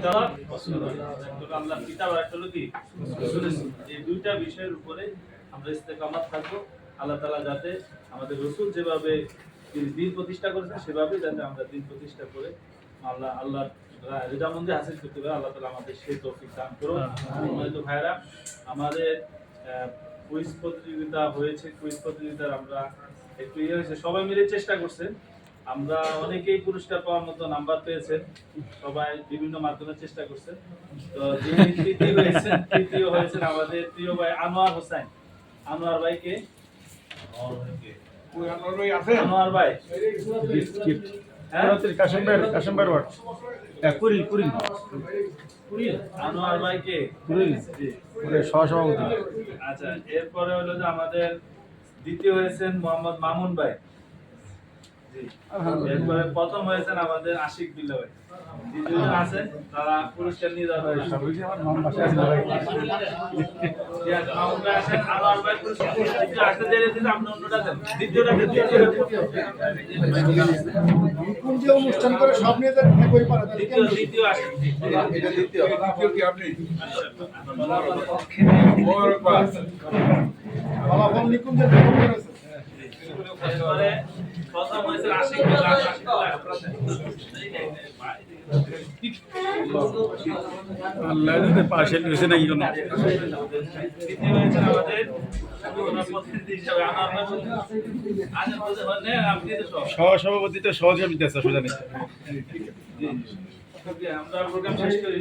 কিতাব একটা আল্লাহর কিতাব আর একটা হলো কি রাসূল। এই দুইটা বিষয়ের উপরে আমরা ইস্তেকামত থাকবো। আল্লাহ তাআলা যাতে আমাদের রাসূল যেভাবে তিনি দ্বীন প্রতিষ্ঠা করেছেন সেভাবে যাতে আমরা দ্বীন প্রতিষ্ঠা করে আল্লাহর রিদামন্দি হাসিল করতে পারি। আল্লাহ তাআলা আমাদের সেই তৌফিক দান করুন। সম্মানিত ভাইরা, আমাদের কুইজ প্রতিযোগিতা হয়েছে। কুইজ প্রতিযোগিতার আমরা একটু হয়েছে, সবাই মিলে চেষ্টা করছেন। আমরা অনেকেই পুরস্কার পাওয়ার মতো নাম্বার পেয়েছেন, সবাই বিভিন্ন মাধ্যমে চেষ্টা করছেন। তো যিনি তৃতীয় হয়েছেন আমাদের প্রিয় ভাই আনোয়ার হোসেন। আনোয়ার ভাইকে আনোয়ার ভাই আনোয়ার ভাইকে সহসভাপতি। আচ্ছা, এরপরে হলো যে আমাদের দ্বিতীয় হয়েছেন মোহাম্মদ মামুন ভাই। এরপরে প্রথম হয়েছেন আমাদের আশিক বিল্লাহ ভাই। দ্বিতীয়জন আছেন, তারা পুরস্কার নিয়ে যাবেন। মামুন ভাই আসেন, আনোয়ার ভাই পুরস্কার আসতে দেরি দিন, আপনি অন্যটা দেন। দ্বিতীয়টা অনুষ্ঠান করে সব নিয়ে যান, একই পারে। দ্বিতীয় আসেন। এটা দ্বিতীয় কি আপনি ফলাফল লিখুন যে প্রথম করেছে। এরপরে প্রথম হয়েছে আশিক বিল্লাহ। আল্লাহ যদি পাশে নিয়েছে নাকি কোনো দ্বিতীয় হয়েছেন আমাদের প্রতিনিধি হিসাবে আনোয়ার ভাই। আপনি সহসভাপতিটা সহজে আমি দেশ আসলে আমরা প্রোগ্রাম শেষ করি।